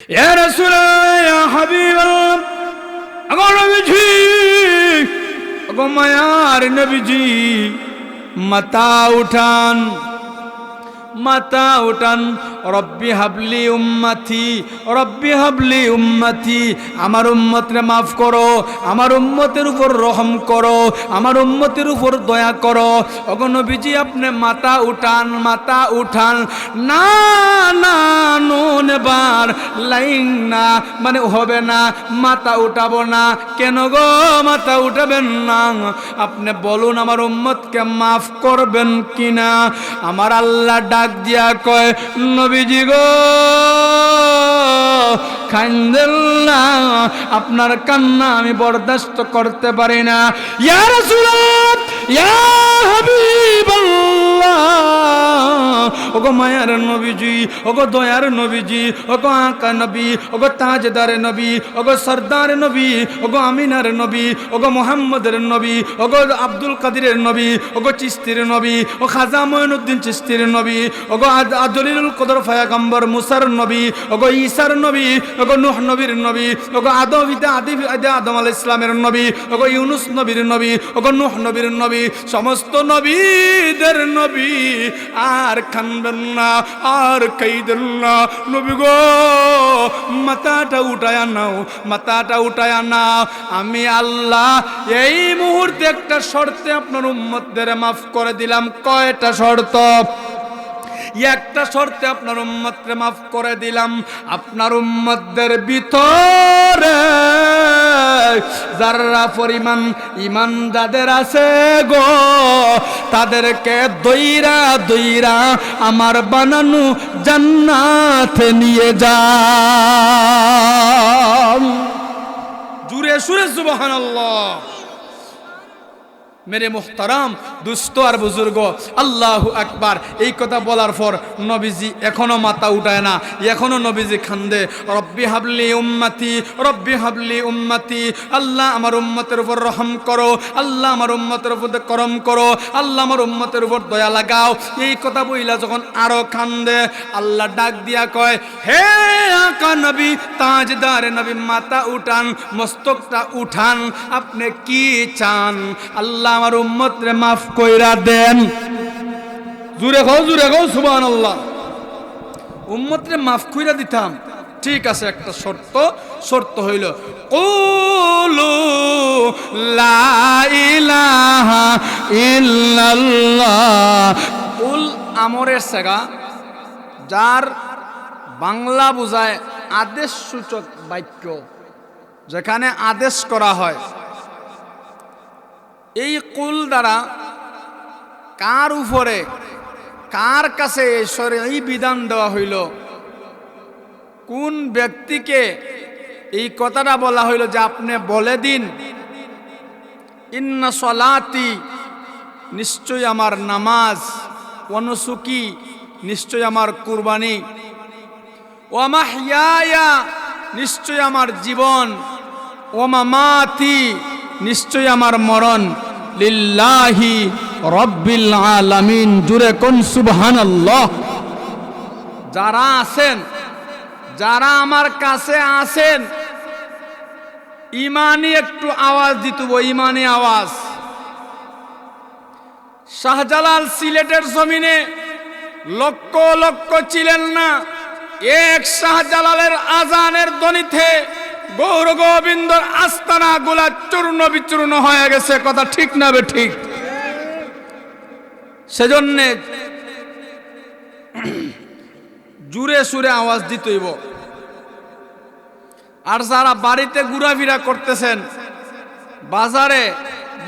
ইয়া রাসূলুল্লাহ, ইয়া হাবিবাল্লাহ, আমার নবীজি, ওগো মায়ার নবীজি, মাথা উঠান, মাথা উঠান। রব্বি হাবলি উম্মতি, রব্বি হাবলি উম্মতি, আমার উম্মতরে মাফ করো, আমার উম্মতের উপর রহম করো, আমার উম্মতের উপর দয়া করো। ওগো নবীজি, আপনি মাথা উঠান, মাথা উঠান। না না, নুন বার লাইন না, মানে হবে না, মাথা উঠাবো না। কেন গো মাথা উঠাবেন না? আপনি বলুন আমার উম্মতকে মাফ করবেন কিনা? আমার আল্লাহ ডাক দিয়া কয়, নবীজি গো, কান্দেন না, আপনার কান্না আমি বরদাস্ত করতে পারি না। ইয়া রাসূলুল্লাহ, ইয়া হাবিবাল্লাহ, ওগো মায়ার নবীজি, ওগো দয়ার নবীজি, ওগো আকা নবী, ওগো তাজদার নবী, ওগো সরদার নবী, ওগো আমিনার নবী, ওগো মুহাম্মদের নবী, ওগো আব্দুল কাদিরের নবী, ওগো চিস্তির নবী, ও খাজা মঈনুদ্দিন চিস্তির নবী, ওগো আদলিলুল কদর পয়গম্বর মুসার নবী, ওগো ঈসার নবী, ওগো নূহ নবীর নবী, ওগো আদম আলাইহিস সালামের নবী, ওগো ইউনুস নবীর নবী, ওগো নূহ নবীর নবী, সমস্ত নবীদের নবী। আর কানবেন না, আর কাইদেন না। নবী গো, মাথাটা উঠায়া নাও, মাথাটা উঠায়া নাও। আমি আল্লাহ এই মুহূর্তে একটা শর্তে আপনার উম্মতদের মাফ করে দিলাম। কয়টা শর্ত? একটা শর্তে আপনার উম্মতকে মাফ করে দিলাম। আপনার উম্মতদের ভিতরে যারা পরিমাণ ঈমান যাদের আছে গো, তাদেরকে দইরা দইরা আমার বানানো জান্নাতে নিয়ে যাও। জুরে সুরে সুবহানাল্লাহ। মেরে মুহতারাম দুস্থ আর বুজুর্গ, আল্লাহু আকবার। এই কথা বলার পর নবীজি এখনো মাথা উঠায় না, এখনো নবীজি খান্দে, রব্বি হাবলি উম্মতি, রব্বি হাবলি উম্মতি। আল্লাহ আমার উম্মতের উপর রহম করো, আল্লাহ আমার উম্মতের উপর করম করো, আল্লাহ আমার উম্মতের উপর দয়া লাগাও। এই কথা বইলা যখন আরো খান্দে, আল্লাহ ডাক দিয়া কয়, হে আকা নবী, তাজদার নবী, মাথা উঠান, মস্তকটা উঠান। আপনি কি চান? আল্লাহ আমার উম্মতরে মাফ কইরা দেন। জুরে খাও সুবহানাল্লাহ। উম্মতরে মাফ কইরা দিতাম, ঠিক আছে, একটা শর্ত হইল, কুলু লা ইলাহা ইল্লাল্লাহ। কুল আমরের সেগা, যার বাংলা বোঝায় আদেশ সূচক বাক্য, যেখানে আদেশ করা হয়। এই কুল দ্বারা কার উপরে, কার কাছে শরঈ বিধান দেওয়া হইল, কোন ব্যক্তিকে এই কথাটা বলা হইল যে আপনি বলে দিন, ইন্না সলাতি, নিশ্চয় আমার নামাজ, ওয়ানুসুকি, নিশ্চয় আমার কুরবানি, ওয়া মাহইয়ায়া, নিশ্চয় আমার জীবন, ওয়া মামাতি, নিশ্চয় আমার মরণ, লিল্লাহি রব্বিল আলামিন। জুরে কোন সুবহানাল্লাহ। যারা আছেন, যারা আমার কাছে আছেন, ইমানি একটু আওয়াজ দিতুব, ইমানি আওয়াজ। শাহজালাল সিলেটের জমিনে লক্ষ লক্ষ ছিলেন না, এক শাহজালালের আজানের ধ্বনিতে গৌর গোবিন্দর আস্তানা গুলা চূর্ণ বিচূর্ণ হয়ে গেছে। কথা ঠিক না বে ঠিক? সেজন্য জুরে সুরে আওয়াজ দিতেইব। আর যারা বাড়িতে ঘোরাফেরা করতেছেন, বাজারে,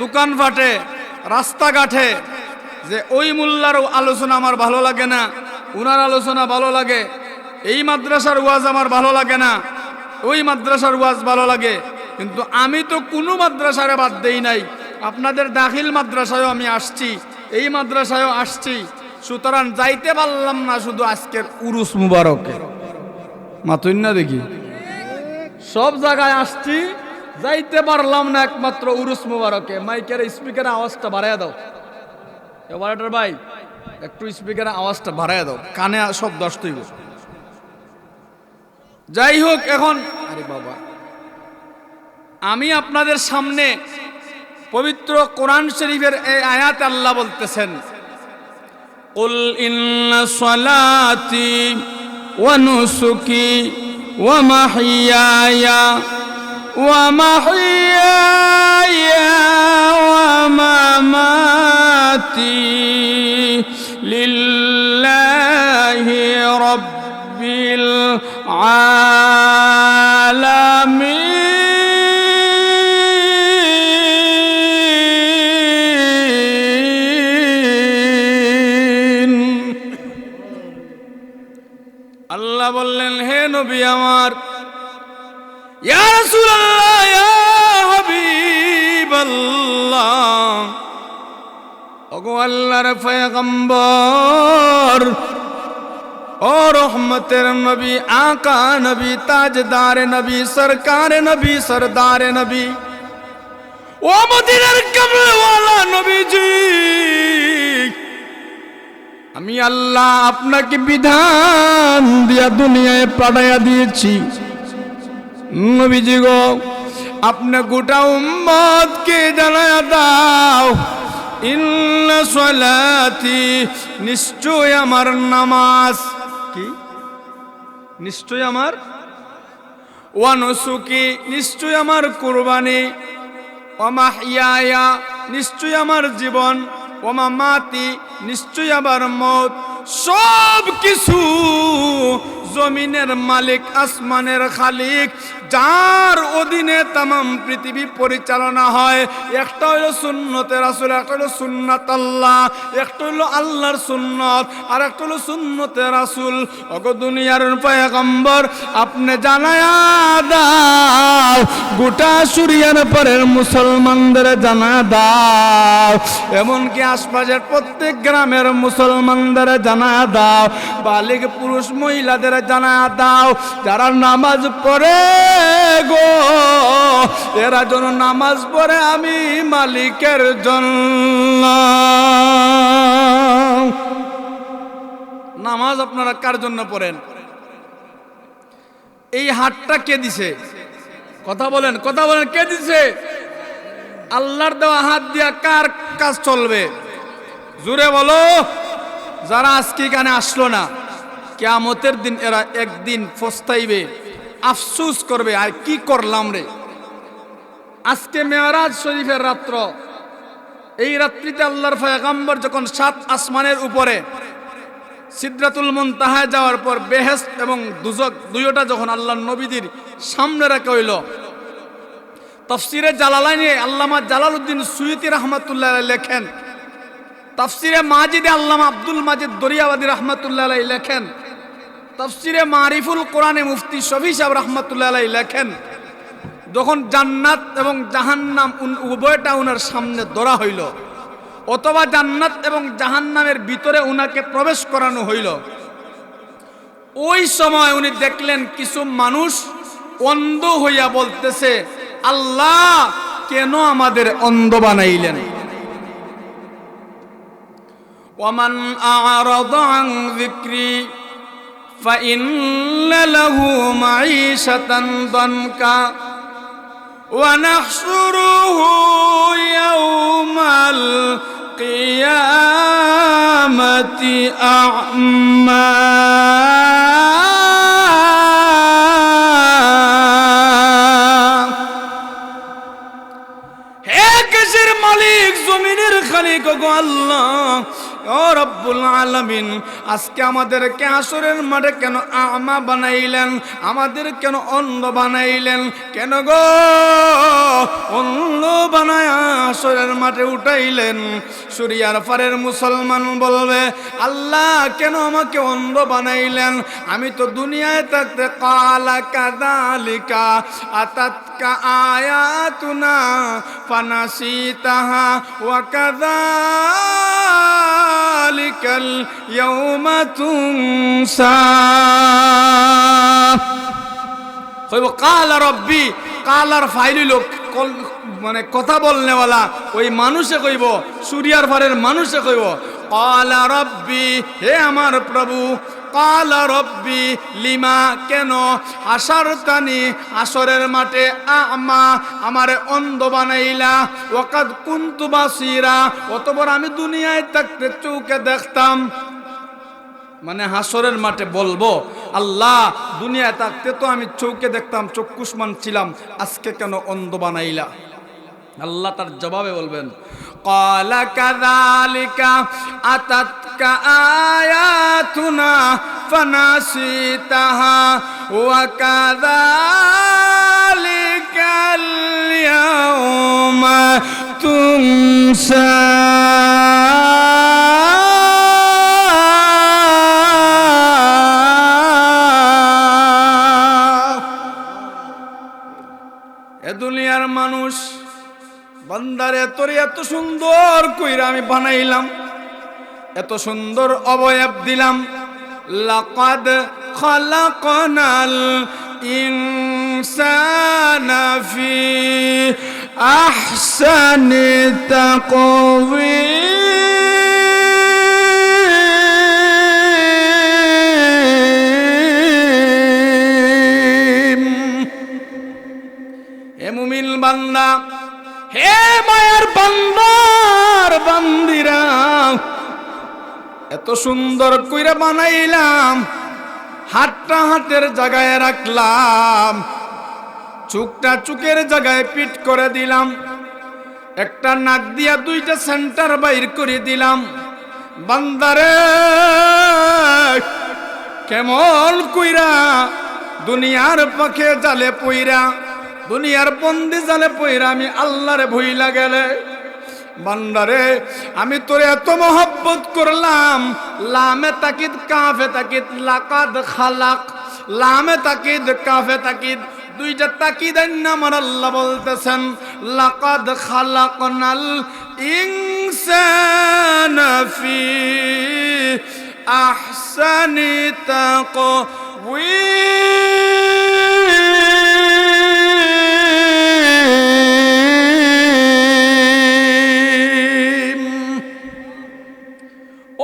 দোকানপাটে, রাস্তাঘাটে, যে ওই মোল্লার আলোচনা আমার ভালো লাগে না, উনার আলোচনা ভালো লাগে, এই মাদ্রাসার ওয়াজ আমার ভালো লাগে না, ওই মাদ্রাসার ওয়াজ ভালো লাগে, কিন্তু আমি তো কোনো মাদ্রাসারে বাদ দেই নাই। আপনাদের দাখিল মাদ্রাসায়ও আমি আসছি, এই মাদ্রাসায়ও আসছি, সুতরাং যাইতে পারলাম না শুধু আজকের উরুস মুবারকে। মাতুন না দেখি, সব জায়গায় আসছি, যাইতে পারলাম না একমাত্র উরুস মুবারকে। মাইকের স্পিকারের আওয়াজটা বাড়াইয়া দাও। অপারেটর ভাই, একটু স্পিকারের আওয়াজটা বাড়াইয়া দাও, কানে শব্দ আসতেই। যাই হোক, এখন আরে বাবা, আমি আপনাদের সামনে পবিত্র কোরআন শরীফের এই আয়াত আল্লাহ বলতেছেন, কুল ইন্না সলাতি ওয়া নুসুকি ওয়া মাহইয়ায়া ওয়া মামাতি লিল্লাহি রাব্বিল আলামিন। আল্লাহ বললেন, হে নবী আমার, ইয়া রাসূলুল্লাহ, ইয়া হাবিবাল্লাহ, ওগো আল্লাহর পয়গম্বর, ও রহমতের নবী, আকা নবী, তাজদার নবী, সরকার নবী, সরদার নবী, ও মদিনার কমলওয়ালা নবীজি, আমি আল্লাহ আপনাকে বিধান দিয়া দুনিয়ায় পাঠাইয়া দিয়েছি। নবীজি গো, আপনি গোটা উম্মতকে জানায়া দাও, ইন্না সলাতি, নিশ্চয় আমার নামাজ, কি নিশ্চয় আমার, ওয়া নুসুকি, নিশ্চয় আমার কুরবানি, ওয়া মাহইয়ায়া, নিশ্চয় আমার জীবন, ওয়া মামাতি, নিশ্চয় আমার মত, সব কিছু জমিনের মালিক, আসমানের খালিক, যার অধীনে তামাম পৃথিবী পরিচালনা হয়। একটা হইল সুন্নতে রাসূল, একটা হইল সুন্নাত আল্লাহ, একটা হইল আল্লাহর সুন্নত, আর একটা হইল সুন্নতে রাসূল। ওগো দুনিয়ার পয়গম্বর, আপনি জানায়া দাও, গোটা সুরিয়ার পরের মুসলমানদের জানা দাও, এমনকি আশপাশের প্রত্যেক গ্রামের মুসলমানদের জানা দাও, বালিগ পুরুষ মহিলাদের জানা দাও, যারা নামাজ পড়ে গো, এরা যেন নামাজ পড়ে আমি মালিকের জন্য। নামাজ আপনারা কার জন্য পড়েন? এই হাতটা কে দিছে? কথা বলেন, কথা বলেন, কে দিছে? আল্লাহর দেওয়া হাত দিয়া কার কাজ চলবে? জোরে বলো। যারা আজকে এখানে আসলো না, কিয়ামতের দিন এরা একদিন পস্তাইবে, আফসোস করবে, আর কি করলাম রে। আজকে মেরাজ শরীফের রাত্র, এই রাত্রিতে আল্লাহর পয়গম্বর যখন 7 আসমানের উপরে সিদরাতুল মুনতাহায় যাওয়ার পর বেহেশত এবং দুজক দুইটা যখন আল্লাহর নবীদের সামনে রাখা হইল, তাফসিরে জালালাইনে আল্লামা জালালউদ্দিন সুয়ুতী রাহমাতুল্লাহ আলাইহি লেখেন, তাফসিরে মাজিদে আল্লামা আব্দুল মাজিদ দরিয়াবাদী রাহমাতুল্লাহ আলাইহি লেখেন, তাফসিরে মারিফুল কোরআনে মুফতি শফি সাহেব রাহমাতুল্লাহ আলাইহি লেখেন, যখন জান্নাত এবং জাহান্নাম উভয়টা উনার সামনে ধরা হইল, অথবা জান্নাত এবং জাহান্নামের ভিতরে উনাকে প্রবেশ করানো হইল, ওই সময় উনি দেখলেন কিছু মানুষ অন্ধ হইয়া বলতেছে, আল্লাহ কেন আমাদের অন্ধ বানাইলেন? ওয়ামান আ'রাদা আন যিকরি فإن له معيشة ضنكا ونحشره يوم القيامة أعمى হে কিসের মালিক, জমিনের খালিক গো আল্লাহ, ও রব্বুল আলামিন, আজকে আমাদেরকে হাসরের মাঠে কেন আমা বানাইলেন? আমাদের কেন অন্ধ বানাইলেন? কেন গো অন্ধ বানায় হাসরের মাঠে উঠাইলেন? সুরিয়ার পারের মুসলমান বলবে, আল্লাহ কেন আমাকে অন্ধ বানাইলেন? আমি তো দুনিয়ায় থাকতে কালা কাযালিকা আতাতকা আয়াতুনা ফানাসিতাহা ওয়া কাযালিকাল ইয়াউমা তুনসা। কইব কালা রব্বি, কালার ফাইলি লোক মানে কথা বলনেওয়ালা ওই মানুষে কইব, সুরিয়ার পারের মানুষে কইব, কালা রব্বি, হে আমার প্রভু, কালা রব্বি লিমা, কেন হাসারতানি, হাসরের মাঠে আমা, আমারে অন্ধ বানাইলা, ওয়াকাদ কুনতু বাসীরা, অতঃপর আমি দুনিয়ায় থাকতে চোখে দেখতাম। মানে হাসরের মাঠে বলবো, আল্লাহ দুনিয়ায় থাকতে তো আমি চোখে দেখতাম, চক্ষুষ্মান ছিলাম, আজকে কেন অন্ধ বানাইলা? আল্লাহ তার জবাবে বলবেন, ক্বালা কাযালিকা আতাতকা আয়াতুনা ফানাসিতাহা ওয়া কাযালিকাল ইয়াওমা তুনসা। এ দুনিয়ার মানুষ বান্দারে তোরে এত সুন্দর কইরা আমি বানাইলাম, এত সুন্দর অবয়ব দিলাম। লাকাদ খালাকনাল ইনসানা ফি আহসানি তাকওয়িম। হে মুমিন বান্দা, হে মায়ের বান্দার বান্দিরা, এত সুন্দর কইরা বানাইলাম, হাতটা হাতের জায়গায় রাখলাম, চোখটা চোখের জায়গায় পিট করে দিলাম, একটা নাক দিয়া দুইটা সেন্টার বাইর করে দিলাম। বান্দারে কেমন কইরা দুনিয়ার পাখে জালে পইরা, দুনিয়ার বন্দি জালে পইরা আমি আল্লাহরে ভুইলা গেলে। বান্দারে আমি তোরে এত মহব্বত করলাম, লামে তাকিদ কাফে তাকিদ, লাকাদ খালাক, লামে তাকিদ কাফে তাকিদ, দুইটা তাকিদ আমার আল্লাহ বলতেছেন, লাকাদ খালাকনাল ইনসানা ফি আহসানি তাকওয়িম।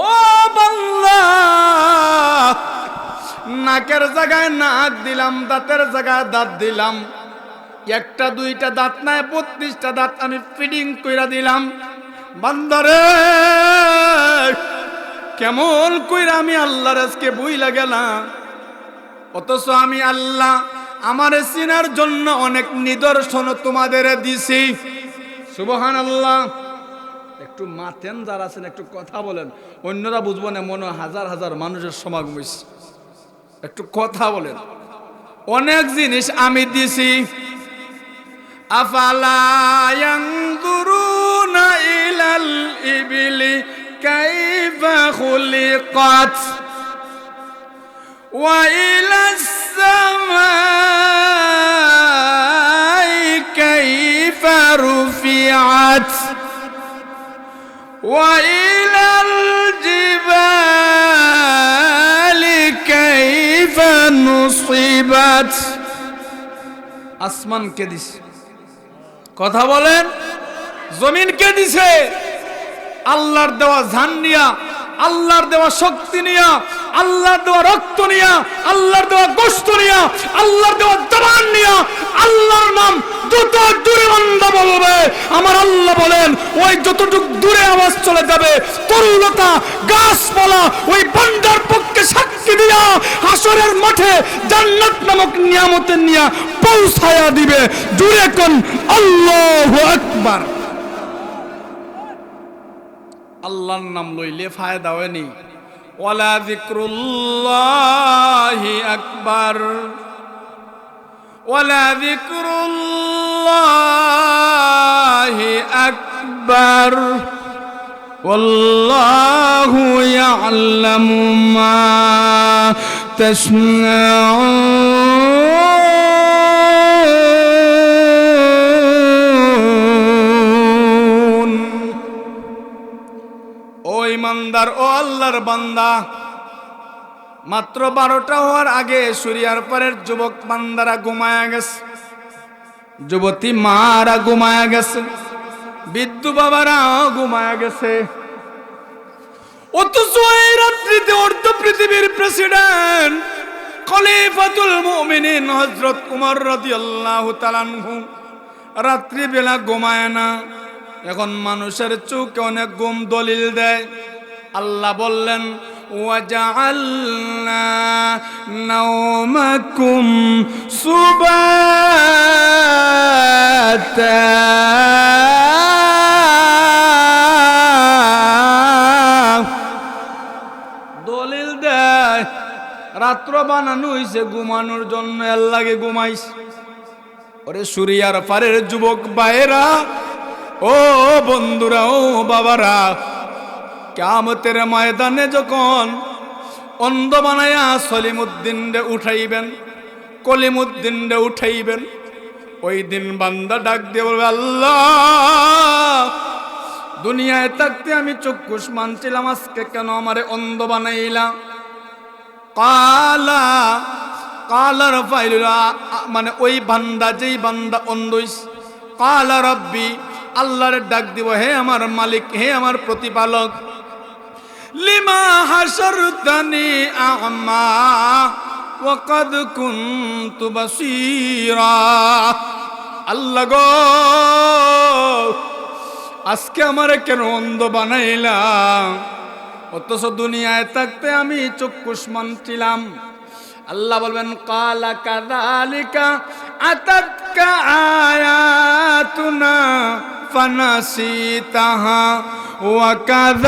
ও বান্দা, নাকের জায়গায় নাক দিলাম, দাঁতের জায়গায় দাঁত দিলাম, একটা দুইটা দাঁত নাই 32টা দাঁত আমি ফিডিং কইরা দিলাম। বান্দারে কেমন কইরা আমি আল্লাহর আজকে বুইলা গেলাম, অথচ আমি আল্লাহ আমারে চিনার জন্য অনেক নিদর্শন তোমাদের দিছি। সুবহানাল্লাহ। একটু মাতেন যারা আছেন, একটু কথা বলেন, অন্যরা বুঝবো না, মনে হাজার হাজার মানুষের সমাগম হইছে, একটু কথা বলেন। অনেক জিনিস আমি দিছি। আফালা ইয়ানজুরুনা ইলাল ইবিলি কাইফা খুলিকাত ওয়া ইলাস সামাই কাইফা রুফিআত ওয়া ইলাল জিবালি কাইফা নুসিবাত। আসমান কে দিছে? কথা বলেন। জমিন কে দিছে? আল্লাহর দেওয়া জান নিয়া, আল্লাহর দেওয়া শক্তি নিয়া, আল্লাহর দেওয়া রক্ত নিয়া, আল্লাহর দেওয়া গোশত নিয়া, আল্লাহর দেওয়া জবান নিয়া, আল্লাহর নাম যত দূরে বান্দা বলবে, আমার আল্লাহ বলেন ওই যতটুক দূরে আওয়াজ চলে যাবে, তরুলতা গাছপালা ওই বান্দার পক্ষে সাক্ষী দিয়া হাসরের মাঠে জান্নাত নামক নিয়ামতের নিয়া পৌঁছায়া দিবে। জুড়ে কোন আল্লাহু আকবার। আল্লাহর নাম লইলে ফায়দা হয়নি। ওয়ালা যিকরুল্লাহি আকবার, ওয়ালা যিকরুল্লাহি আকবার, ওয়াল্লাহু ইয়ালামু মা তাসনাউন। ও ইমানদার, ও আল্লাহর বান্দা, মাত্র 12টা হওয়ার আগে সূর্যার পরের যুবক বান্দারা ঘুমায়া গেছে, যুবতী মারা ঘুমায়া গেছে, বৃদ্ধ বাবারা ঘুমায়া গেছে। অথচ এই রাত্রি রাত্রিতে অর্ধ পৃথিবীর প্রেসিডেন্ট খলিফাতুল মুমিনিন হযরত উমর রাদিয়াল্লাহু তাআলা আনহু রাত্রিবেলা ঘুমায় না। এখন মানুষের চোখে অনেক ঘুম দলিল দেয়। আল্লাহ বললেন ওয়াজআলনা নাওমাকুম সুবাতা, দলিল দেয় রাত্র বানানো হইছে ঘুমানোর জন্য, এর লাগে ঘুমাইস। ওরে সুরিয়ার পারের যুবক ভাইরা, ও বন্ধুরা, ও বাবারা, কিয়ামতের ময়দানে যখন অন্ধ বানায়া সলিমুদ্দিন রে উঠাইবেন, কলিমুদ্দিন রে উঠাইবেন, ওই দিন বান্দা ডাক দিয়ে বলবে, আল্লাহ, দুনিয়ায় থাকতে আমি চক্ষুষ মানছিলাম, আজকে কেন আমারে অন্ধ বানাইলা? কালা কালার ফাইলুলা, মানে ওই বান্দা, যেই বান্দা অন্ধ হইছে, কালা রব্বি, আল্লাহর ডাক দিব, হে আমার মালিক, হে আমার প্রতিপালক, লিমা হাশরতানি আ'মা ওয়া ক্বাদ কুনতু বাসীরা। আল্লাহ গো, আজকে আমারে কেন অন্ধ বানাইলা? অথচ দুনিয়ায় থাকতে আমি চক্ষুষ্মান ছিলাম। আল্লাহ বলবেন, কালা কাযালিকা আতাতকা আয়াতুনা ফানাসিতাহা ওয়া কাযালিকাল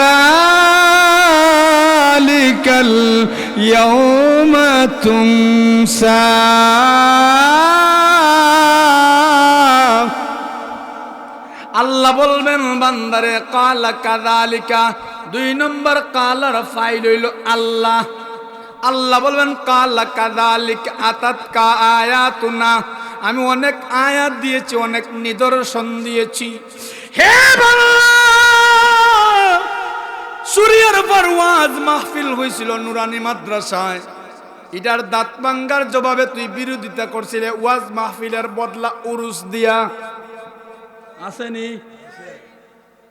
ইয়াওমা তুনসা। আল্লাহ বলবেন বান্দারে, কালা কাযালিকা, 2 নম্বর কালার ফাইল হইল আল্লাহ। আল্লাহ বলবেন, কালা কাযালিকা আতাতকা আয়াতুনা, আমি অনেক আয়াত দিয়েছি, অনেক নিদর্শন দিয়েছি। হে বান্দা, সূর্যের পর ওয়াজ মাহফিল হয়েছিল নুরানি মাদ্রাসায়, এটার দাঁত ভাঙ্গার জবাবে তুই বিরোধিতা করছিলে ওয়াজ মাহফিলের বদলা উরুস দিয়া। আসেনি?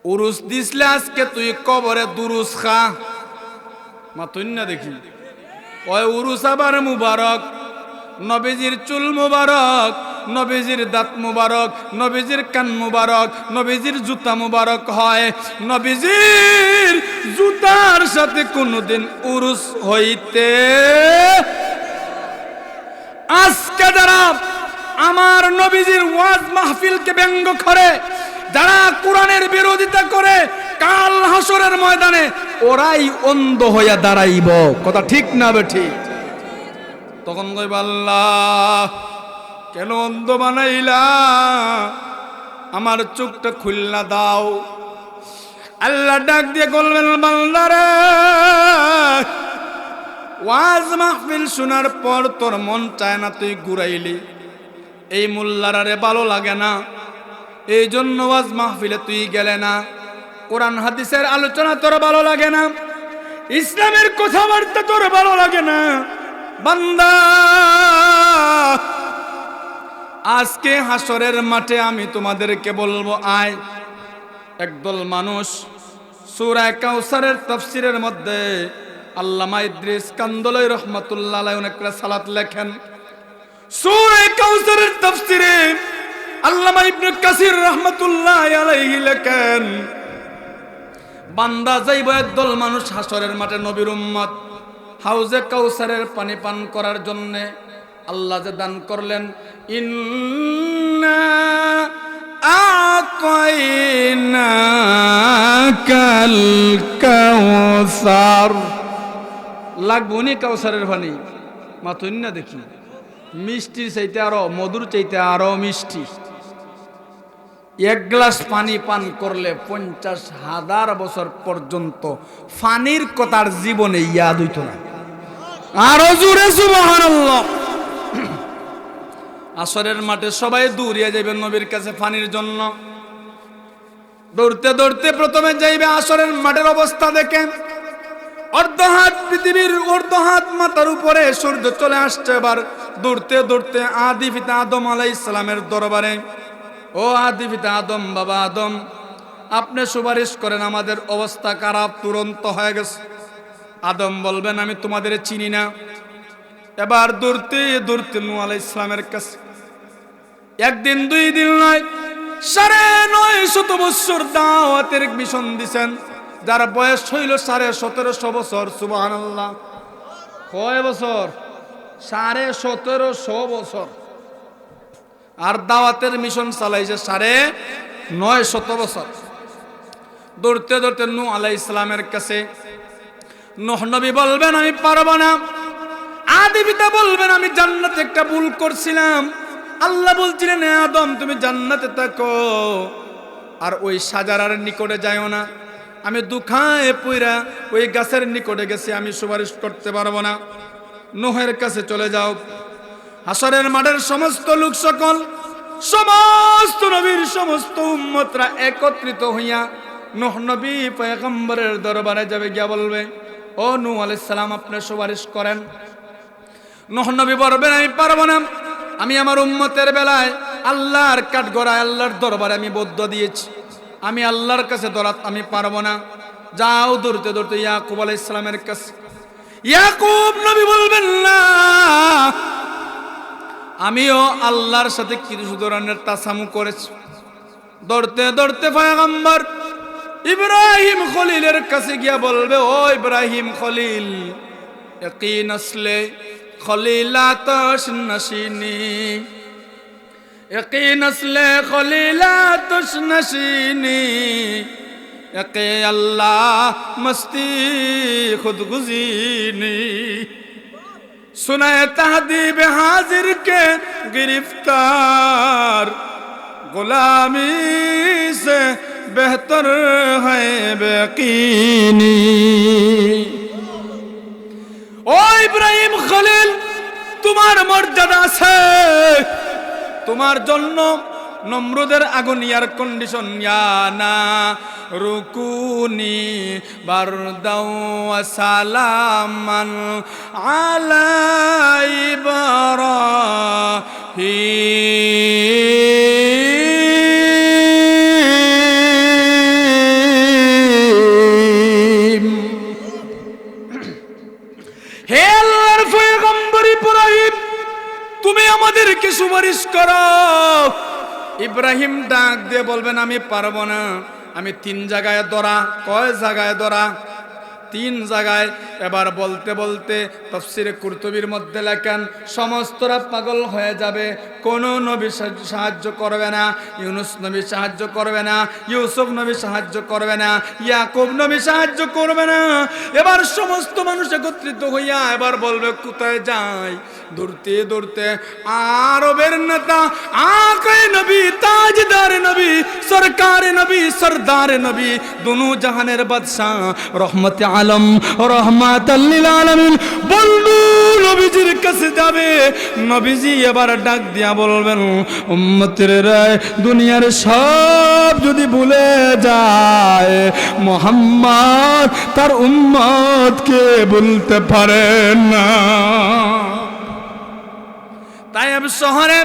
উরুস দিসলে আজকে তুই কবরে দুরুস খা। মাতুন না দেখি, ওই উরুস আবার মুবারক, নবীজির চুল মুবারক, নবীজির দাঁত মুবারক, নবীজির কান মুবারক, নবীজির জুতা মুবারক হয়। নবীজির জুতার সাথে কোনদিন উরুস হইতে। আজকে যারা আমার নবীজির ওয়াজ মাহফিলকে ব্যঙ্গ করে, যারা কোরআনের বিরোধিতা করে, কাল হাসরের ময়দানে ওরাই অন্ধ হইয়া দাঁড়াইব। কথা ঠিক না বেঠিক? তখন কইব, আল্লাহ, কেন অন্ধ বানাইলা? আমার চোখটা খুলনা দাও। আল্লাহ ডাক দিয়ে বলবেন, বান্দারে, ওয়াজ মাহফিল শোনার পর তোর মন চায় না, তুই ঘুরাইলি, এই মোল্লারে ভালো লাগে না, এই জন্য ওয়াজ মাহফিলে তুই গেলে না, কোরআন হাদিসের আলোচনা তোর ভালো লাগে না, ইসলামের কথাবার্তা তোর ভালো লাগে না। বান্দা, আজকে হাসরের মাঠে আমি তোমাদেরকে বলবো, আয়। একদল মানুষ সূরা কাউসারের তাফসীরের মধ্যে আল্লামা ইদ্রিস কান্দলই রহমাতুল্লাহ আলাইহি অনেকটা সালাত লেখেন। সূরা কাউসারের তাফসীরে আল্লামা ইবনে কাসির রহমাতুল্লাহ আলাইহি লেখেন, বান্দা যাইব একদল মানুষ হাসরের মাঠে, নবীর উম্মত, হাউজে কাউসারের পানি পান করার জন্য। আল্লাহ যে দান করলেন, ইন্না আতাইনাকাল কাউসার, লাগবনি কাউসারের পানি? মাতুন না দেখি, মিষ্টির চাইতে আরো, মধুর চাইতে আরো মিষ্টি। 1 গ্লাস পানি পান করলে 50,000 বছর পর্যন্ত পানির কথার জীবনে ইয়াদ হইত না। আরো জোরে সুবহানাল্লাহ। আসরের মাঠে সবাই দৌড়িয়ে যাবেন নবীর কাছে পানির জন্য। দৌড়তে দৌড়তে প্রথমে যাইবে আসরের মাঠের অবস্থা দেখে, অর্ধ হাত পৃথিবীর, অর্ধ হাত মাথার উপরে সূর্য চলে আসছে। এবার দৌড়তে দৌড়তে আদি পিতা আদম আলাইহিস সালামের দরবারে, ও আদি পিতা আদম, বাবা আদম, আপনি সুপারিশ করেন, আমাদের অবস্থা খারাপ, তুরন্ত হয়ে গেছে। আদম বলবেন আমি তোমাদের চিনি না। এবার দৌড়তে দৌড়তে নূহ আলাইহিস সালামের কাছে, একদিন দুই দিন নয়, ৯৫০ বছর দাওয়াতের মিশন দিছেন, যার বয়স হইল ১৭৫০ বছর। সুবহানাল্লাহ। কয় বছর? ১৭৫০ বছর। আর দাওয়াতের মিশন চালাইছে ৯৫০ বছর। দৌড়তে দৌড়তে নূহ আলাইহিস সালামের কাছে, নূহ নবী বলবেন আমি পারব না। আদি পিতা বলবেন আমি জান্নাতে একটা ভুল করছিলাম। আল্লাহ বলছিলেন আদম তুমি জান্নাতে থাকো, আর ওই শাজারার নিকটে যাইও না। আমি দুখায় পইরা ওই গাছের নিকটে গেছি, আমি সুপারিশ করতে পারবো না। নূহের কাছে চলে যাও। হাসরের মাঠের সমস্ত লোক সকল, সমস্ত নবীর সমস্ত উম্মতরা একত্রিত হইয়া নূহ নবী পয়গম্বরের দরবারে যাবে, গিয়া বলবে ও নূহ আলাইহিস সালাম আপনি সুপারিশ করেন। নূহ নবী বলবেন আমি পারবো না। আমি আমার উম্মতের বেলায় আল্লাহর কাঠগড়ায় আল্লাহর দরবারে আমি বদ্ধ দিয়েছি, আমি আল্লাহর কাছে দরাত আমি পারবো না। যাও দৌড়তে দৌড়তে ইয়াকুব আলাইহিস সালামের কাছে। ইয়াকুব নবী বলবেন না, আমিও আল্লাহর সাথে কিছু ধরনের তাসামু করেছি। দৌড়তে দৌড়তে পয়গম্বর ইব্রাহিম খলিলের কাছে গিয়া বলবে ও ইব্রাহিম খলিল, ইয়াকিন আসলে খলিলাতশ নশিনী, ইয়াকিন আসলে খলিলাতশ নশিনী, ইয়াকে আল্লাহ মস্তি খুদগুজিনী, सुनाए तहदीब हाजिर के गिरफ्तार, गुलामी से बेहतर है बेकीनी। ओ इब्राहिम खलील তোমার মর্যাদা আছে, তোমার জন্য নমরুদের আগুন এয়ার কন্ডিশন ইয়ানা রুকুনি বারদাও ওয়া সালামান আলা ইব্রাহিম। হে আল্লাহর পয়গম্বর ইব্রাহিম তুমি আমাদেরকে সুপারিশ করো। ইব্রাহিম ডাক দিয়ে বলবেন আমি পারবো না, আমি ৩ জায়গায় ধরা। কয় জায়গায় ধরা? ৩ জায়গায়। এবার বলতে বলতে তাফসিরে কুরতুবির মধ্যে লেখেন সমস্তরা পাগল হয়ে যাবে, কোন নবী সাহায্য করবে না, ইউনুস নবী সাহায্য করবে না, ইউসুফ নবী সাহায্য করবে না, ইয়াকুব নবী সাহায্য করবে না। এবার সমস্ত মানুষ একত্রিত হইয়া এবার বলবে কোথায় যাই? দৌড়তে দৌড়তে আরবের নেতা আকায়ে নবী, তাজদার নবী, সরকার নবী, সরদার নবী, দুনু জাহানের বাদশাহ, রহমতে আলম, রহমাতাল লিল আলামিন বন্ধু নবীজির কাছে যাবে। নবীজি এবার ডাক দিয়া বলবেন উম্মতের রায় দুনিয়ার সব যদি ভুলে যায়, মুহাম্মদ তার উম্মতকে বলতে পারে না। তায়েব শহরে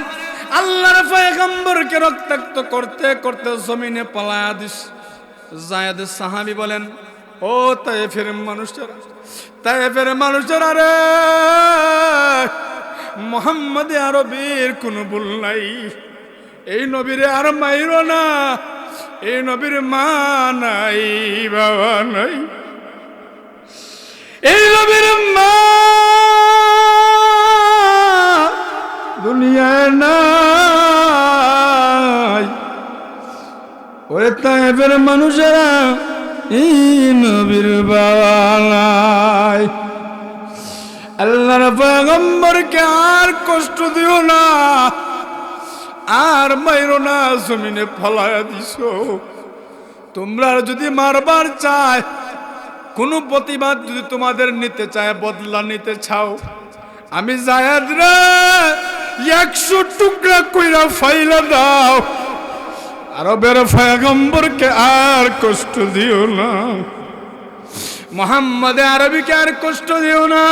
আল্লাহর পয়গম্বরকে রক্তাক্ত করতে করতে জমিনে পালায়া দিস। যায়েদ সাহাবী বলেন ও তায়েফের মানুষেরা, তায়েফের মানুষেরা রে, মুহাম্মদ আরবীর কোনো ভুল নাই, এই নবীরে আর মাইরো না, এই নবীর মা নাই, বাবা নাই, এই নবীর মা দুনিয়ায় নাই। ওরে তায়েফের মানুষেরা এই নবীর বাবা নাই। আল্লাহর পয়গম্বরকে আর কষ্ট দিও না, আর মাইরো না, জমিনে ফলায়া দিছো। তোমরা যদি মারবার চায়, কোনো প্রতিবাদ যদি তোমাদের নিতে চায়, বদলা নিতে চাও, আমি যায়েদ রে 100 টুকরা কইরা ফাইলা দাও। আরবের পয়গম্বরকে আর কষ্ট দিও না, মুহাম্মদ আরবিকে আর কষ্ট দিও না,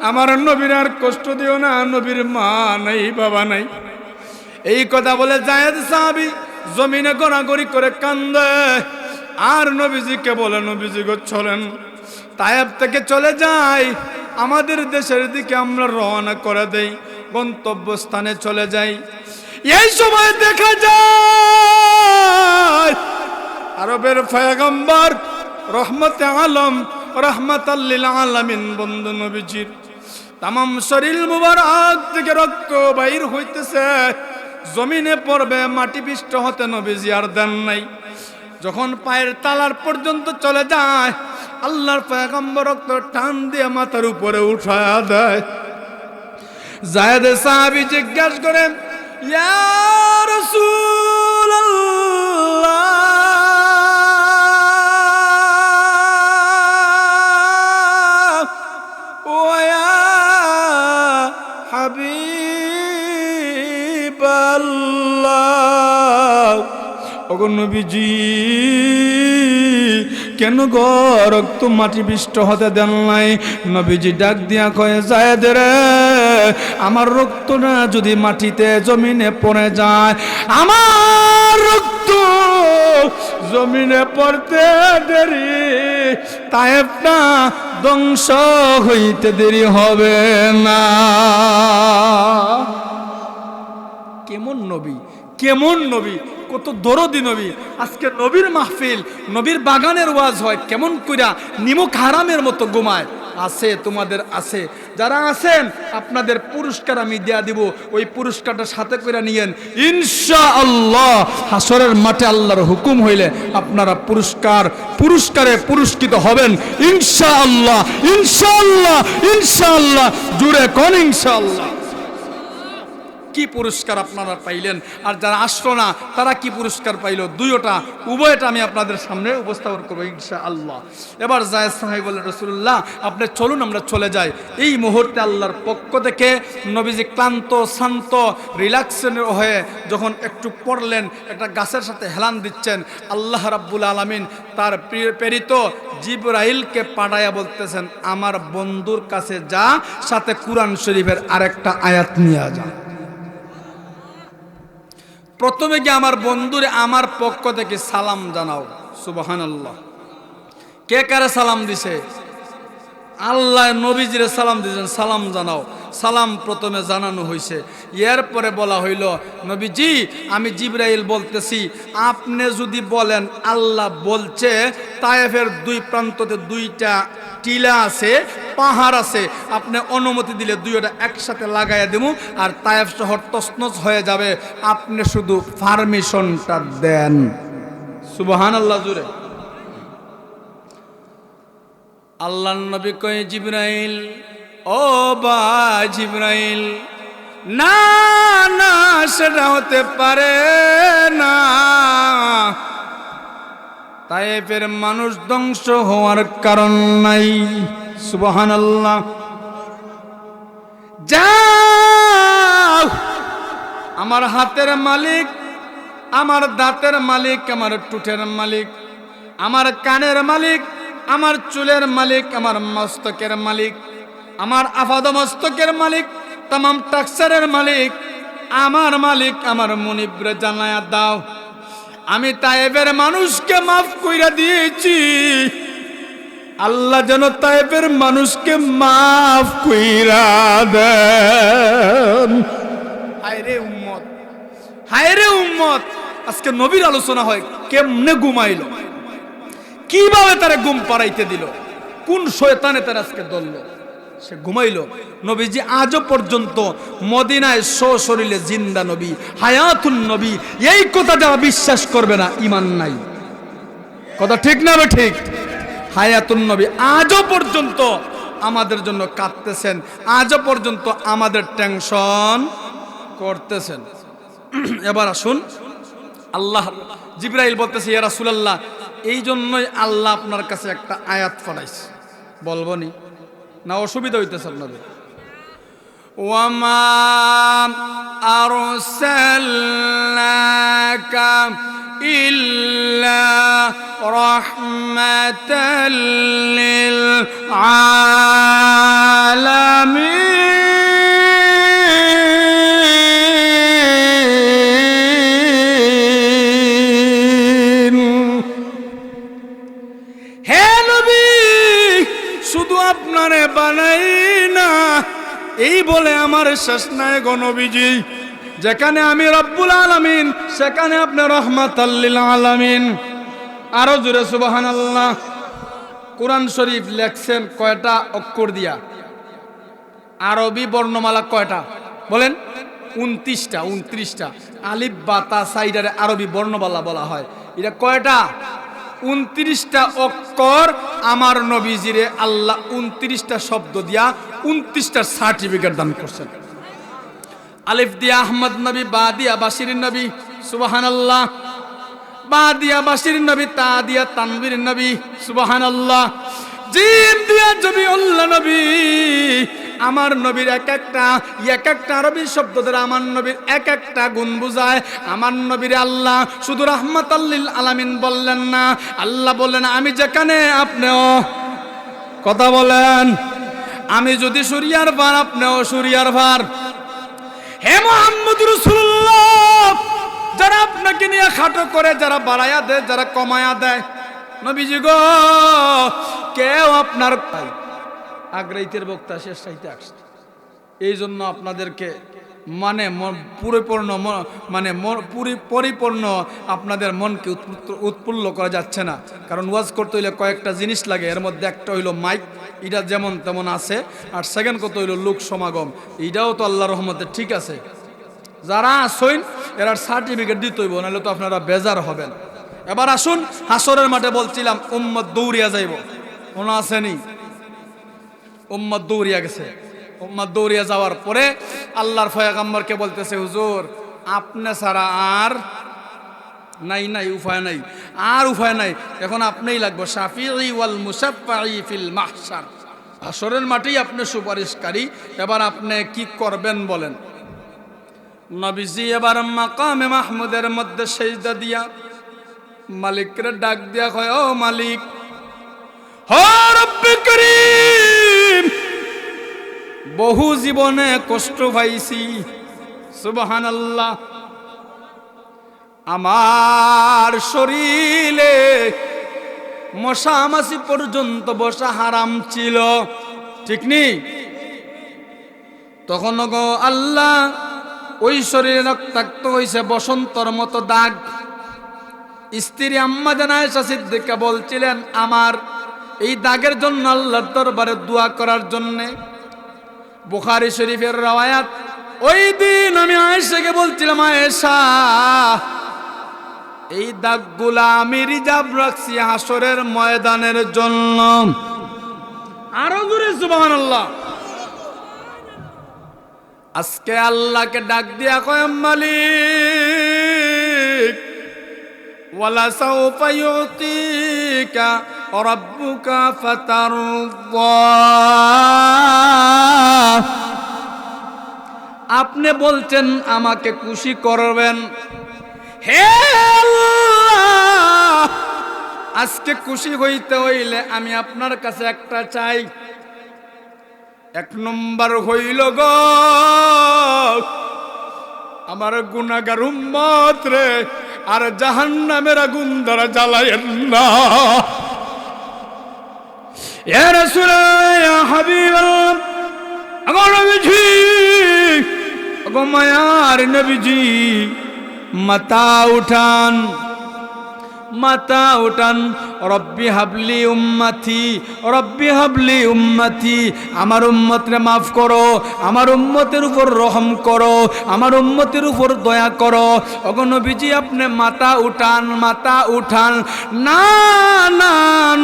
আমার নবীর আর কষ্ট দিও না, নবীর মা নাই, বাবা নাই। এই কথা বলে যায়েদ সাহাবী জমিনে গড়াগড়ি করে কান্দে। আর নবীজিকে বলে নবীজি গো চলেন। তায়েব থেকে চলে যাই, আমাদের দেশের দিকে আমরা রওনা করে দেই, গন্তব্যস্থানে চলে যাই। এই সময় দেখা যায় আরবের পয়গম্বর রহমতে আলম রাহমাতাল লিল আলামিন বন্ধু নবীজির তামাম শরীর মুবারক থেকে রক্ত বাইর হইতেছে, জমিনে পড়বে, মাটি পিষ্ট হতে নবীজি আর দেন নাই। যখন পায়ের তালার পর্যন্ত চলে যায়, আল্লাহর পয়গম্বর রক্ত টান দিয়ে মাথার উপরে উঠায়া দেয়। যায়েদ সাহাবী জিজ্ঞাসা করেন, ইয়া রাসূলুল্লাহ, ওয়া হাবিবাল্লাহ, ওগো নবীজি কেন গো রক্ত মাটি পিষ্ট হতে দেন নাই? নবীজি ডাক দিয়া কয়ে, যায়েদ রে, আমার রক্তটা যদি মাটিতে জমিনে পড়ে যায়, আমার রক্ত জমিনে পড়তে দেরি, তায়েবটা ধ্বংস হইতে দেরি হবে না। কেমন নবী, কেমন নবী, কত দরদি নবী। আজকে নবীর মাহফিল, নবীর বাগানের ওয়াজ হয়, কেমন কইরা নিমক হারামের মতো ঘুমায়। আছে তোমাদের আছে, যারা আছেন আপনাদের পুরস্কার আমি দেয়া দিব, ওই পুরস্কারটা সাথে করে নিয়েন ইনশাআল্লাহ। হাসরের মাঠে আল্লাহর হুকুম হইলে আপনারা পুরস্কারে পুরস্কৃত হবেন ইনশাআল্লাহ, ইনশাআল্লাহ, ইনশাআল্লাহ। জুড়ে কোন ইনশাআল্লাহ। কি পুরস্কার আপনারা পাইলেন, আর যারা আসলো না তারা কি পুরস্কার পাইল, দুইটা উভয়টা আমি আপনাদের সামনে উপস্থাপন করবো ইনশাআল্লাহ। এবার যায়েদ সাহাবী বলেন, রাসূলুল্লাহ আপনি চলুন আমরা চলে যাই। এই মুহূর্তে আল্লাহর পক্ষ থেকে নবীজি ক্লান্ত শান্ত রিল্যাক্সের হয়ে যখন একটু পড়লেন, একটা গাছের সাথে হেলান দিচ্ছেন, আল্লাহ রাব্বুল আলামিন তার প্রেরিত জিবরাইলকে পাঠাইয়া বলতেছেন, আমার বন্ধুর কাছে যা, সাথে কুরআন শরীফের আরেকটা আয়াত নিয়ে যা। প্রথমে কি আমার বন্ধুরে আমার পক্ষ থেকে সালাম জানাও। সুবহানাল্লাহ। কে কারে সালাম দিছে? আল্লাহ নবীজিরে সালাম দিয়েছেন, সালাম জানাও। সালাম প্রথমে জানানো হয়েছে, এরপরে বলা হইল, নবীজি আমি জিবরাইল বলতেছি, আপনি যদি বলেন আল্লাহ বলছে তায়েফের দুই প্রান্ততে দুইটা টিলা আছে, পাহাড় আছে, আপনি অনুমতি দিলে দুইটা একসাথে লাগাইয়া দেব, আর তায়েফ শহর তছনছ হয়ে যাবে, আপনি শুধু পারমিশনটা দেন। সুবহানাল্লাহ জুড়ে। আল্লাহর নবী কয়, জিবরাইল, ও বা জিবরাইল, না না সেটা হতে পারে না, তায়েফের মানুষ ধ্বংস হওয়ার কারণ নাই। সুবহানাল্লাহ। যাও, আমার হাতের মালিক, আমার দাঁতের মালিক, আমার টুটের মালিক, আমার কানের মালিক, আমার চুলের মালিক, আমার মস্তকের মালিক, আমার আপাদ মস্তকের মালিক, তামাম টাকসারের মালিক, আমার মালিক, আমার মুনিবরে জানায়া দাও, আমি তায়েফের মানুষকে মাফ কইরা দিয়েছি। আল্লাহ যেন তায়েফের মানুষকে মাফ কইরা দেন। হায়রে উম্মত, হায়রে উম্মত। আজকে নবীর আলোচনা হয়, কেমনে ঘুমাইল, কিভাবে তারা ঘুম পাড়াইতে দিল, কোন শয়তানে তারা আজকে ধরল, সে ঘুমাইল। নবীজি আজও পর্যন্ত মদিনায় সশরীরে জিন্দা নবী, হায়াতুন নবী। এই কথা যারা বিশ্বাস করবে না, ঈমান নাই। কথা ঠিক না? ঠিক। হায়াতুন নবী আজও পর্যন্ত আমাদের জন্য কাঁদতেছেন, আজও পর্যন্ত আমাদের টেনশন করতেছেন। এবার আসুন, আল্লাহ জিবরাইল বলতেছে, ইয়া রাসূলুল্লাহ এই জন্যই আল্লাহ আপনার কাছে একটা আয়াত পাঠাইছে, বলবো নি না অসুবিধা হইতেছে আপনাদের? ওয়ামা আরসালনাকা ইল্লা রাহমাতাল লিল আলামিন। হে নবী, এই বলে আমার শেষ নাই গো নবীজি। যেখানে আমি রব্বুল আলামিন সেখানে আপনি রহমাতাল লিল আলামিন। আরো জোরে সুবহানাল্লাহ। কোরআন শরীফ লেখছেন কয়টা অক্ষর দিয়া? আরবি বর্ণমালা কয়টা বলেন? 29টা। 29টা আলিফ বা তা সাইডারে আরবি বর্ণমালা বলা হয়। এটা কয়টা? 29টা অক্ষর। আমার নবীজিরে আল্লাহ 29টা শব্দ দিয়া 29টা সার্টিফিকেট দান করছেন। আলিফ দিয়া আহমদ নবী, বা দিয়া বাশির নবী, সুবহানাল্লাহ। বা দিয়া বাশির নবী, তা দিয়া তানবীর নবী, সুবহানাল্লাহ। জিম দিয়া জবিউল্লাহ নবী। আমার নবীর এক একটা আরবি শব্দ দ্বারা আমার নবীর এক একটা গুণ বুঝায়। আমার নবীর আল্লাহ শুধু রাহমাতাল লিল আলামিন বললেন না, আল্লাহ বললেন আমি যেখানে আপনিও কথা বলেন, আমি যদি সুরিয়ার ভার আপনিও সুরিয়ার ভার। হে মুহাম্মদ রাসূলুল্লাহ, যারা আপনাকে নিয়ে খাটো করে, যারা বাড়ায়া দেয়, যারা কমায়া দেয়, নবীজি গো কেউ আপনার আগ্রাইতের বক্তা শেষ চাইতে আসছে। এই জন্য আপনাদেরকে মানে পরিপূর্ণ আপনাদের মনকে উৎফুল্ল করা যাচ্ছে না। কারণ ওয়াজ করতে হইলে কয়েকটা জিনিস লাগে। এর মধ্যে একটা হইলো মাইক, এটা যেমন তেমন আছে। আর সেকেন্ড কত হইলো লোক সমাগম, এইটাও তো আল্লাহর রহমতে ঠিক আছে। যারা আসইন এরা সার্টিফিকেট দিতে হইব, নাহলে তো আপনারা বেজার হবেন। এবার আসুন হাসরের মাঠে বলছিলাম উম্মত দৌড়িয়া যাইব, মনে আসেনি? উম্মত দৌড়িয়া গেছে। উম্মত দৌড়িয়া যাওয়ার পরে আল্লাহর পয়গম্বরকে বলতেছে হুজুর আপনি ছাড়া আর নাই উপায় নাই, আর উপায় নাই, এখন আপনিই লাগবে শাফিঈ ওয়াল মুশাফফাঈ ফিল মাহশার। হাসরের মাঠেই আপনি সুপারিশকারী, এবার আপনি কি করবেন বলেন। নবীজি এবার মাকামে মাহমুদের মধ্যে সেজদা দিয়া মালিকরে ডাক দিয়া কয়, ও মালিক, ও রব্বে করিম, বহু জীবনে কষ্ট পাইছি, সুবহানাল্লাহ, আমার শরীরে মশা মাছি পর্যন্ত বসা হারাম ছিল, ঠিক নেই? তখন গো আল্লাহ ওই শরীরে রক্তাক্ত হইছে বসন্তর মতো দাগ। স্ত্রী আম্মা জান আয়েশা সিদ্দিকা বলছিলেন আমার এই দাগের জন্য আল্লাহর দরবারে দোয়া করার জন্যে। বুখারী শরীফের রওয়ায়াত, ওই দিন আমি আয়েশাকে বলছিলাম, আয়েশা এই দাগগুলা আমি রিজার্ভ রাখছি হাসরের ময়দানের জন্য। আরো জোরে সুবহানাল্লাহ। আজকে আল্লাহকে ডাক দিয়া কয়, মালিক ওয়ালা সাউফা ইউতিকা রাব্বুকা ফাতারদা, আপনি বলছেন আমাকে খুশি করবেন। হে আল্লাহ, আজকে খুশি হইতে হইলে আমি আপনার কাছে একটা চাই। এক নম্বর হইল গো আমার গুনাহগার উম্মত রে আর জাহান্নামের আগুন দ্বারা জ্বালায়েন না। ইয়া রাসূলুল্লাহ, ইয়া হাবিবাল্লাহ, আমার নবীজি, ওগো মায়ার নবীজি, মাথা উঠান, মাথা উঠান। রব্বি হাবলি উম্মতি, রব্বি হাবলি উম্মতি, আমার উম্মতরে মাফ করো, আমার উম্মতের উপর রহম করো, আমার উম্মতের উপর দয়া করো। ওগো নবীজি আপনি মাথা উঠান, মাথা উঠান। না না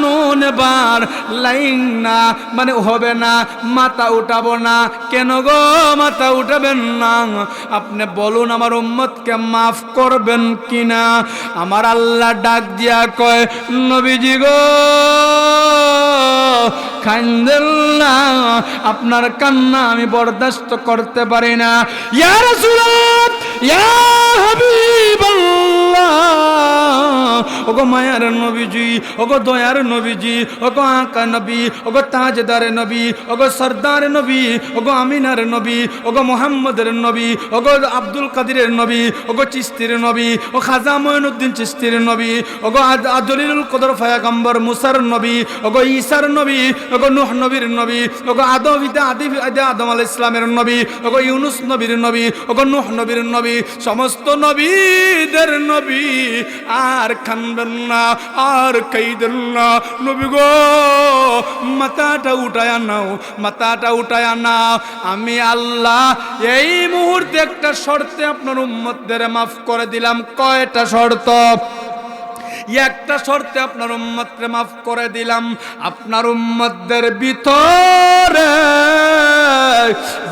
নুন বার লাইন না, মানে হবে না, মাথা উঠাবো না। কেন গো মাথা উঠাবেন না? আপনি বলুন আমার উম্মতকে মাফ করবেন কিনা? আমার আল্লাহ ডাক দিয়া কয়, নবীজি গো কান্দেন না, আপনার কান্না আমি বরদাস্ত করতে পারি না। ইয়া রাসূলুল্লাহ, ইয়া হাবিবাল্লাহ, ও ওগো মায়ার নবীজি, ওগো দয়ার নবীজি, ওগো আকা নবী, ওগো তাজদার নবী, ওগো সরদার নবী, ওগো আমিনার নবী, ওগো মোহাম্মদের নবী, ওগো আব্দুল কাদিরের নবী, ওগো চিস্তির নবী, ও খাজা মঈনুদ্দিন চিস্তির নবী, ওগো আদলিলুল কদর পয়গম্বর মুসার নবী, ওগো ঈসার নবী, ওগো নূহ নবীর নবী, ওগো আদম আলাইহিস সালামের নবী, ওগো ইউনুস নবীর নবী, ওগো নূহ নবীর নবী, সমস্ত নবীদের নবী, আর কানবেন না, আর কাইদেন না। নবী গো মাথাটা উঠায়া নাও, মাথাটা উঠায়া নাও। আমি আল্লাহ এই মুহূর্তে একটা শর্তে আপনার উম্মতদের মাফ করে দিলাম। কয়টা শর্ত? একটা শর্তে আপনার উম্মতকে মাফ করে দিলাম। আপনার উম্মতদের ভিতরে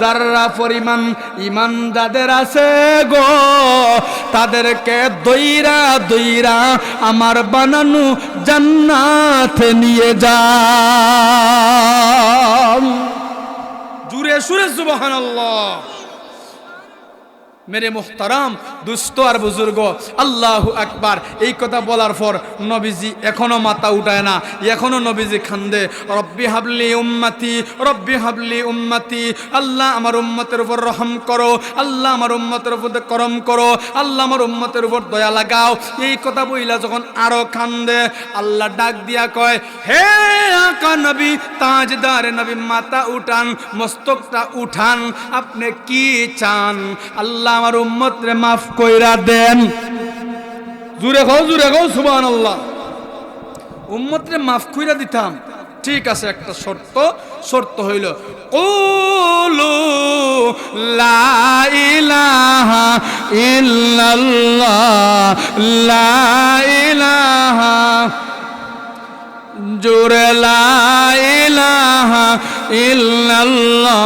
যারা পরিমাণ ঈমান যাদের আছে গো, তাদেরকে দইরা দইরা আমার বানানো জান্নাতে নিয়ে যান। জুরে সুরে সুবহানাল্লাহ। মেরে মুহতারাম দুস্থ আর বুজুর্গ, আল্লাহু আকবার। এই কথা বলার পর নবীজি এখনো মাথা উঠায় না, এখনো নবীজি খান্দে, রব্বি হাবলি উম্মতি, রব্বি হাবলি উম্মতি। আল্লাহ আমার উম্মতের উপর রহম করো, আল্লাহ আমার উম্মতের উপর করম করো, আল্লাহ আমার উম্মতের উপর দয়া লাগাও। এই কথা বইলা যখন আরো খান্দে, আল্লাহ ডাক দিয়া কয়, হে আকা নবী, তাজদার নবী, মাথা উঠান, মস্তকটা উঠান, আপনি কি চান? আল্লাহ আমার উম্মতরে মাফ কইরা দেন। জুরে খাও সুবহানাল্লাহ। উম্মতরে মাফ কইরা দিতাম, ঠিক আছে, একটা শর্ত হইল কুলু লা ইলাহা ইল্লাল্লাহ, লা ইলাহা, জোরে লা ইলাহা ইল্লাল্লাহ,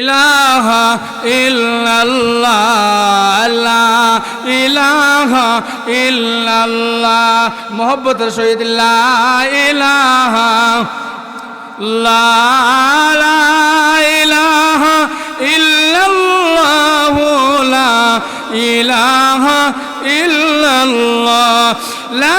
ইলাহা ইল্লাল্লাহ, লা ইলাহা ইল্লাল্লাহ। মুহাব্বতের সহিত লা ইলাহা, লা ইলাহা ইল্লাল্লাহ, লা ইলাহা ইল্লাল্লাহ, লা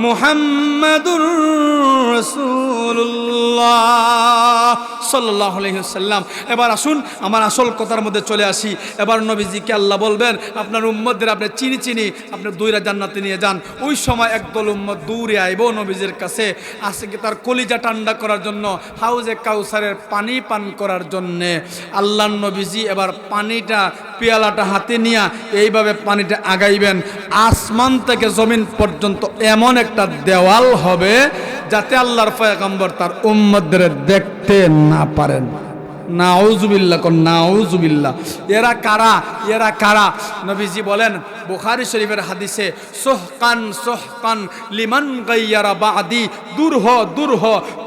মুহাম্মাদুর রাসূলুল্লাহ সাল্লাল্লাহু আলাইহি ওয়াসাল্লাম। এবার আসুন আমার আসল কথার মধ্যে চলে আসি। এবার নবীজিকে আল্লাহ বলবেন, আপনার উম্মতদের আপনি চিনি আপনি দূরে জান্নাতে নিয়ে যান। ওই সময় একদল উম্মত দূরে আইব নবীজির কাছে, আসে কি তার কলিজা ঠান্ডা করার জন্য, হাউজে কাউসারের পানি পান করার জন্যে। আল্লাহর নবীজি এবার পানিটা, পেয়ালাটা হাতে নিয়ে এইভাবে পানিটা আগাইবেন। আসমান থেকে জমিন পর্যন্ত এমন একটা দেওয়াল হবে যাতে আল্লাহর পয়গম্বর তার উম্মতদের দেখতে না পারেন। নাউজুবিল্লাহ, নাউজুবিল্লাহ। এরা কারা? নবীজি বলেন বুখারী শরীফের হাদিসে, সোহকান লিমান গায়্যারা বাদি, দূর হ,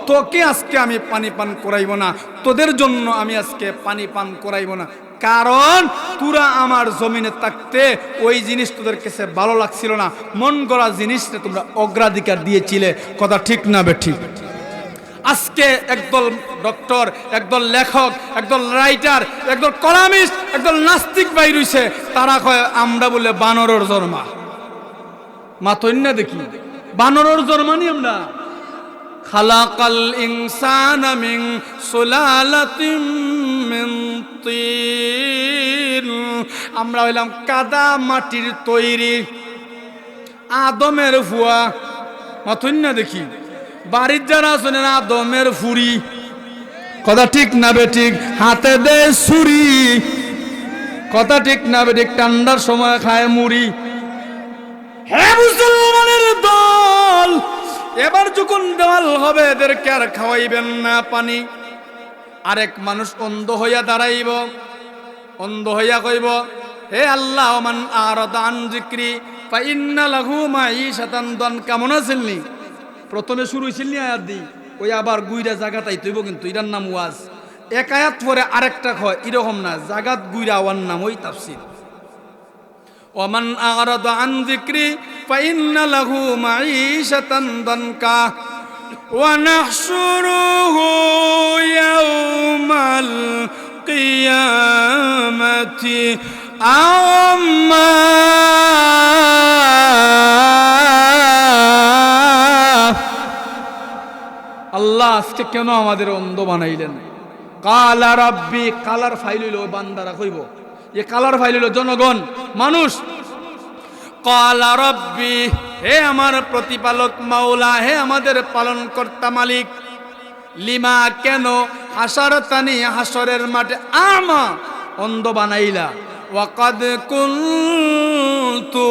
তোকে আজকে আমি পানি পান করাইব না, তোদের জন্য আমি আজকে পানি পান করাইব না। কারণ তোরা আমার জমিনে থাকতে ওই জিনিস তোদের কাছে ভালো লাগছিল না, মন গড়া জিনিসটা তোমরা অগ্রাধিকার দিয়েছিলে। কথা ঠিক না বেঠিক? আজকে একদল ডক্টর, একদল লেখক, একদল রাইটার, একদল কলামিস্ট, একদল নাস্তিক বাই রইছে, তারা কয় আমরা বলে বানরের জন্মা। মাতই না দেখি, বানরের জন্মানি আমরা। খালাকাল ইনসানা মিন সুলালাতিন মিন তিন, আমরা হইলাম কাদা মাটির তৈরি, আদমের ফুয়া। মাতই না দেখি, বাড়ির যারা আছেন আদমের ফুরি। কথা ঠিক না বেঠিক? হাতে দে ছুরি। কথা ঠিক না বেঠিক? ঠান্ডার সময় খায় মুড়ি। হে মুসলমানের দল, এবার যখন দেওয়াল হবে এদেরকে আর খাওয়াইবেন না পানি। আরেক মানুষ অন্ধ হইয়া দাঁড়াইব, অন্ধ হইয়া কইব, হে আল্লাহ মান আরাদা আন যিকরি ফা ইন্না লাহু মাঈশাতান দান। কেমন আছেননি? প্রথমে শুরু হইছিল নি আয়াত দি, ওই আবার গুইরা জায়গা তাই তৈব, কিন্তু এটার নাম ওয়াজ। এক আয়াত পরে আরেকটা হয়, এরকম না, জাগাত গুইরা আওয়ার নাম ওই তাফসীর। ওয়ামান আ'রাদা আন যিকরি ফাইন্না লাহু মাঈশাতান দানকা ওয়া নাহশুরুহু ইয়াওমাল কিয়ামাতি আ'মা। আল্লাহ আজকে কেন আমাদের অন্ধ বানাইলেন? কালা রাব্বি, কালার ফাইল হইল বান্দারা কইব, এ কালার ফাইল হইল জনগণ, মানুষ। কালা রাব্বি, হে আমার প্রতিপালক মাওলা, হে আমাদের পালনকর্তা মালিক, লিমা কেন হাসারতানি হাসরের মাঠে আমা অন্ধ বানাইলা, ওয়াকাদ কুনতু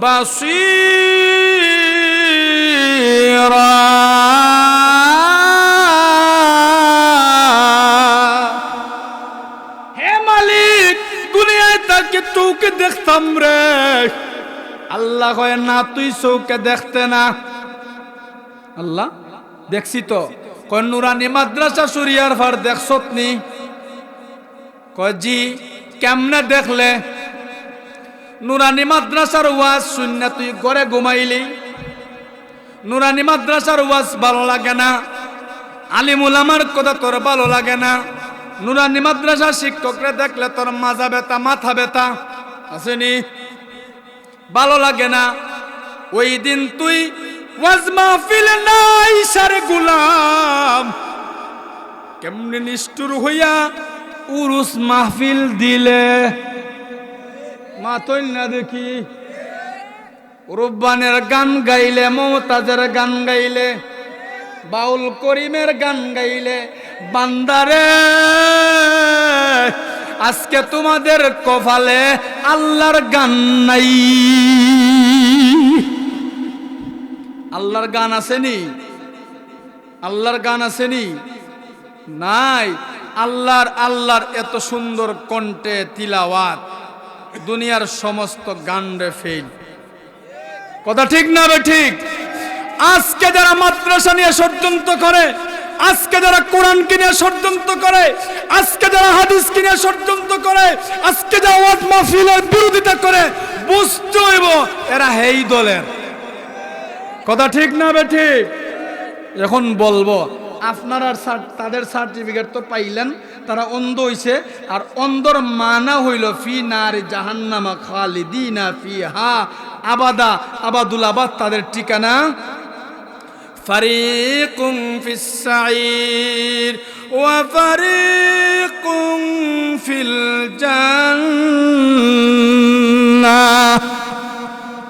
বাসীরা, হে মালিক দুনিয়ায় তাকে চৌকে দেখতাম রে। আল্লাহ কয় না, তুই চৌকে দেখতে না। আল্লাহ দেখছি তো। কয় নুরানি মাদ্রাসা সুরিয়ার ফার দেখছত নি? কয় জি। কেমনে দেখলে? নুরানি মাদ্রাসার ওয়াজ শুননা তুই ঘরে ঘুমাইলি, নুরানি মাদ্রাসার ওয়াজ ভালো লাগে না, আলিম উলামার কথা তোর ভালো লাগে না, নুরানি মাদ্রাসার শিক্ষকরা দেখলে তোর মাজা ব্যথা মাথা ব্যথা আসেনি, ভালো লাগে না। ওই দিন তুই ওয়াজ মাহফিলে নাই সারে গোলাম, কেমনে নিষ্ঠুর হইয়া উরুস মাহফিল দিলে। মাতইল না দেখি, রুব্বানের গান গাইলে, মমতাজের গান গাইলে, বাউল করিমের গান গাইলে, বান্দারে আজকে তোমাদের কপালে আল্লাহর গান নাই। আল্লাহর গান আসেনি? আল্লাহর গান আসেনি? নাই। আল্লাহর এত সুন্দর কণ্ঠে তিলাওয়াত, দুনিয়ার সমস্ত গান রে ফেল। কথা ঠিক না বে ঠিক? আজকে যারা মাদ্রাসা নিয়ে ষড়যন্ত্র করে, আজকে যারা কোরআনকে নিয়ে ষড়যন্ত্র করে, আজকে যারা হাদিসকে নিয়ে ষড়যন্ত্র করে, আজকে যারা ওয়াজ মাহফিলের বিরোধিতা করে, বুঝতে হইব এরা এই দলের। কথা ঠিক না বে ঠিক? এখন বলবো আপনারা তাদের সার্টিফিকেট তো পাইলেন, তারা অন্ধ হইছে। আর অন্ধর মানা হইল ফি নারি জাহান্নামা খালিদিনা ফিহা আবাদা, আবাদুল আবাদ তাদের ঠিকানা। ফারিকুম ফিস সাঈর ওয়া ফারিকুম ফিল জান্নাহ।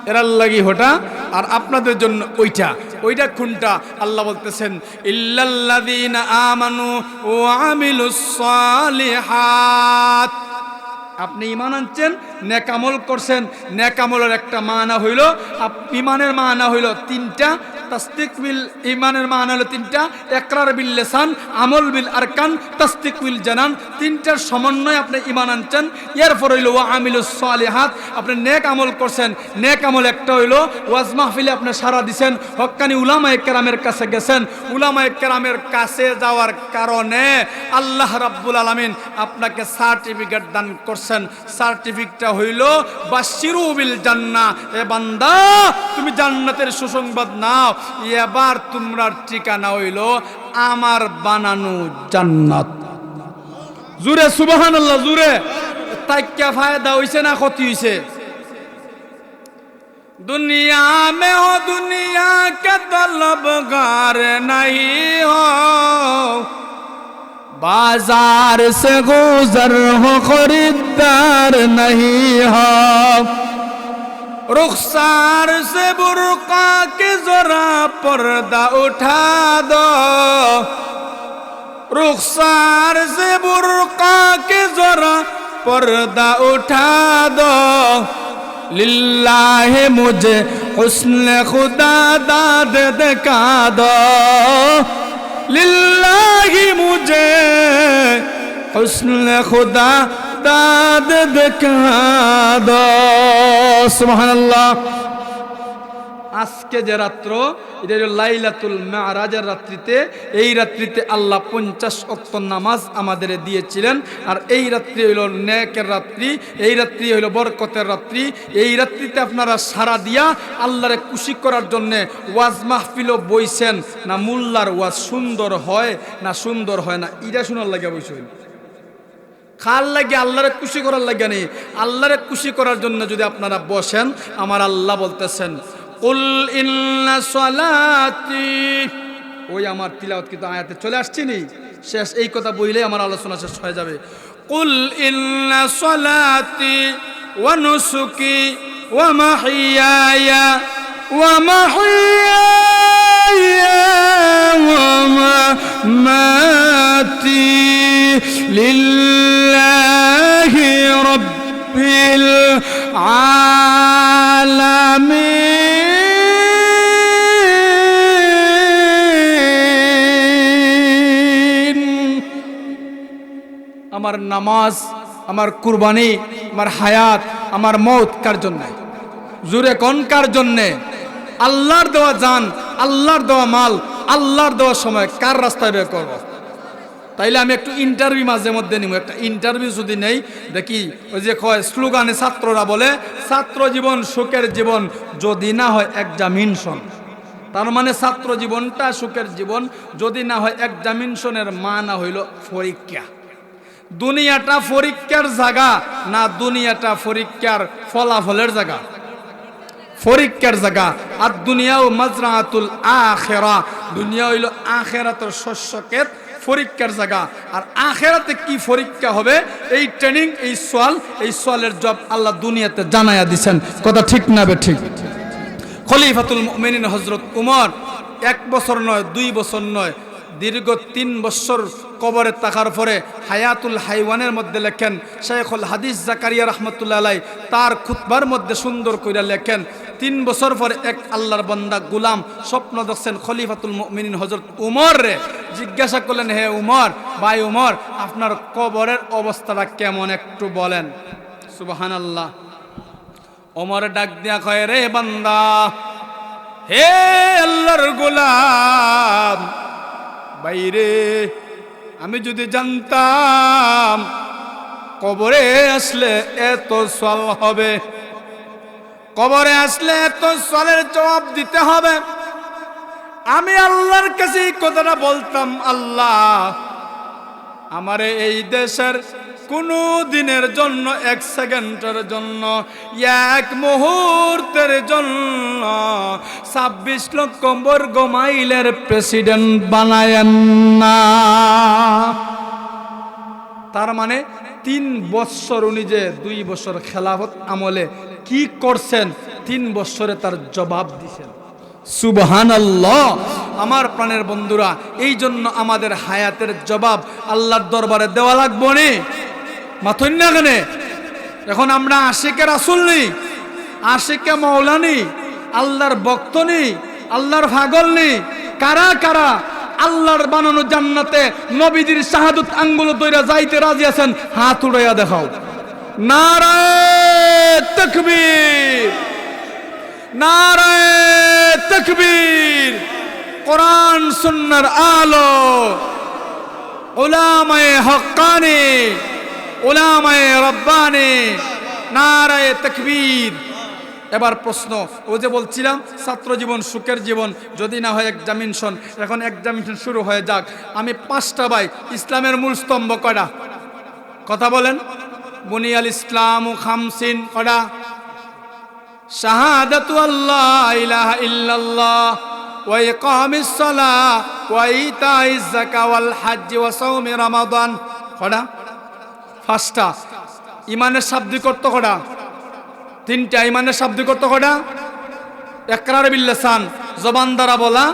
এরার লাগি হোটা আর আপনাদের জন্য ওইটা। ওইটা কোনটা? আল্লাহ বলতেছেন ইল্লাল্লাযীনা আমানু ওয়া আমিলুস সালিহাত। আপনি ঈমান আনছেন, নেক আমল করছেন। নেক আমলের একটা মানা হইল, ঈমানের মানা হইল তিনটা। তাসদিক বিল ঈমানের মানা হলো তিনটা, ইকরার বিল লিসান, আমল বিল আরকান, তাসদিক বিল জানান। তিনটার সমন্বয়ে আপনি ঈমান আনছেন। এরপর হইল ওয়া আমিলুস সালিহাত, আপনি নেক আমল করছেন। নেক আমল একটা হইল ওয়াজ মাহফিলে আপনি সারা দিছেন, হক্কানি উলামায়ে কেরামের কাছে গেছেন। উলামায়ে কেরামের কাছে যাওয়ার কারণে আল্লাহ রাব্বুল আলামিন আপনাকে সার্টিফিকেট দান করছেন। সার্টিফিকেটটা হইল বাশিরু বিল জান্নাহ। এ বান্দা তুমি জান্নাতের সুসংবাদ নাও। এবার তোমরার ঠিকানা হইল আমার বানানো জান্নাত। জুরে সুবহানাল্লাহ, জুরে। তাই কে ফায়দা হইছে না ক্ষতি হইছে? दुनिया में हो दुनिया के तलबगार नहीं हो, बाजार से गुजर हो खरीदार नहीं हो, रुखसार से बुर्का के जरा पर्दा उठा दो, रुखसार से बुर्का के जरा पर्दा उठा दो, लिल्लाहे मुझे हुस्न खुदा दाद दिखा दो, लिल्लाही मुझे हुस्न खुदा दाद दिखा दो। सुभान अल्लाह। আজকে যে রাত্র, এটা হলো লাইলাতুল মেরাজের রাত্রিতে। এই রাত্রিতে আল্লাহ 50 ওয়াক্ত নামাজ আমাদের দিয়েছিলেন। আর এই রাত্রি হইল নেকের রাত্রি, এই রাত্রি হইল বরকতের রাত্রি। এই রাত্রিতে আপনারা সারা দিয়া আল্লাহরে খুশি করার জন্যে ওয়াজ মাহফিলও বইছেন না, মোল্লার ওয়াজ সুন্দর হয় না সুন্দর হয় না এটা শোনার লাগে বইছেন। খাল লাগে আল্লাহরে খুশি করার লাগে নেই, আল্লাহরে খুশি করার জন্য যদি আপনারা বসেন, আমার আল্লাহ বলতেছেন কুল ইন্না সলাতি, ওই আমার তিলাওয়াত কিন্তু আয়াতে চলে আসছে নি, শেষ এই কথা বইলে আমার আলোচনা শেষ হয়ে যাবে। কুল ইন্না সলাতি ওয়া নুসুকি ওয়া মাহিয়ায়া ওয়া মাহিয়ায়া ওয়া মামাতি লিল্লাহি রাব্বিল আলামিন। আমার নামাজ, আমার কুরবানি, আমার হায়াত, আমার মৌত কার জন্যে? জুরে কোন কার জন্যে? আল্লাহর দেওয়া জান, আল্লাহর দেওয়া মাল, আল্লাহর দেওয়া সময় কার রাস্তায় বের করবো? তাইলে আমি একটু ইন্টারভিউ মাঝে মধ্যে নিব, একটা ইন্টারভিউ যদি নেই দেখি। ওই যে কয় স্লোগানে ছাত্ররা বলে, ছাত্র জীবন সুখের জীবন যদি না হয় এক্সামিনেশন। তার মানে ছাত্র জীবনটা সুখের জীবন যদি না হয় এক্সামিনেশনের না হইল পরীক্ষা। দুনিয়াটা পরীক্ষার জায়গা না, দুনিয়াটা পরীক্ষার ফলাফলের জায়গা? পরীক্ষার জায়গা। আর দুনিয়াও মাজরাতুল আখিরা, দুনিয়া হইল আখিরাতের শস্য ক্ষেত, পরীক্ষার জায়গা। আর আখিরাতে কি পরীক্ষা হবে, এই ট্রেনিং, এই সোয়ালের জব আল্লাহ দুনিয়াতে জানায়া দিছেন। কথা ঠিক না বে ঠিক? খলিফাতুল মুমিনিন হযরত উমর 1 বছর নয়, 2 বছর নয়, দীর্ঘ 3 বছর কবরে থাকার পরে হায়াতুল হাইওয়ানের মধ্যে লেখেন, শাইখুল হাদিস জাকারিয়া রাহমাতুল্লাহ আলাইহি তার খুতবার মধ্যে সুন্দর কইরা লেখেন, 3 বছর পরে এক আল্লাহর বান্দা গোলাম স্বপ্ন দেখছেন খলিফাতুল মুমিনিন হযরত উমর রে। জিজ্ঞাসা করলেন, হে উমর, ভাই উমর, আপনার কবরের অবস্থাটা কেমন একটু বলেন। সুবহানাল্লাহ। ওমর ডাক দিয়া কয়, রে বান্দা, হে আল্লাহর গোলাম, বাইরে আমি যদি জানতাম কবরে আসলে এত সওয়াল হবে, কবরে আসলে এত সওয়ালের জবাব দিতে হবে, আমি আল্লাহর কাছে এই কথাটা বলতাম, আল্লাহ আমারে এই দেশের কোনো দিনের জন্য, 1 সেকেন্ডের জন্য, 1 মুহূর্তের জন্য 26 লক্ষ বর্গ মাইলের প্রেসিডেন্ট বানায়েন না। তার মানে 3 বছর উনি যে 2 বছর খেলাফত আমলে কি করছেন, 3 বছরে তার জবাব দিছেন। সুবহানাল্লাহ। আমার প্রাণের বন্ধুরা, এই জন্য আমাদের হায়াতের জবাব আল্লাহর দরবারে দেওয়া লাগবে না, মাথুন না কেন? এখন আমরা আশিকে রাসূল নেই, আশিকে মাওলা নেই, আল্লাহর ভক্ত নেই, আল্লাহর পাগল নেই। কারা কারা আল্লাহর বানানো জান্নাতে নবীদের শাহাদত আঙ্গুল দইরা যাইতে রাজি আছেন? হাত উড়াইয়া দেখাও। নারায়ে তাকবীর, নারায়ে তাকবীর। কোরআন সুন্নাহর আলো, উলামায়ে হক্কানি, উলামায়ে রব্বানি, নারায়ে তাকবীর। এবার প্রশ্ন, ও যে বলছিলাম ছাত্র জীবন সুখের জীবন যদি না হয় এক্সামিনেশন, এখন এক্সামিনেশন শুরু হয়ে যাক। আমি 5টা ভাই, ইসলামের মূল স্তম্ভ কয়টা? কথা বলেন। বুনিয়াল ইসলামু খামসিন, কয়টা? শাহাদাতু আল্লাহ ইলাহা ইল্লাল্লাহ ওয়া ইকামিস সালাহ ওয়া ইতাইজ যাকাত ওয়াল হজ্জ ওয়া সাওমি রমাদান, কয়টা? 5টা। ইমানের শাব্দিক অর্থ কয়টা? 3টা। ইমানের শাব্দিক অর্থ কয়টা? ইকরার বিল লিসান, জবান দ্বারা বলা,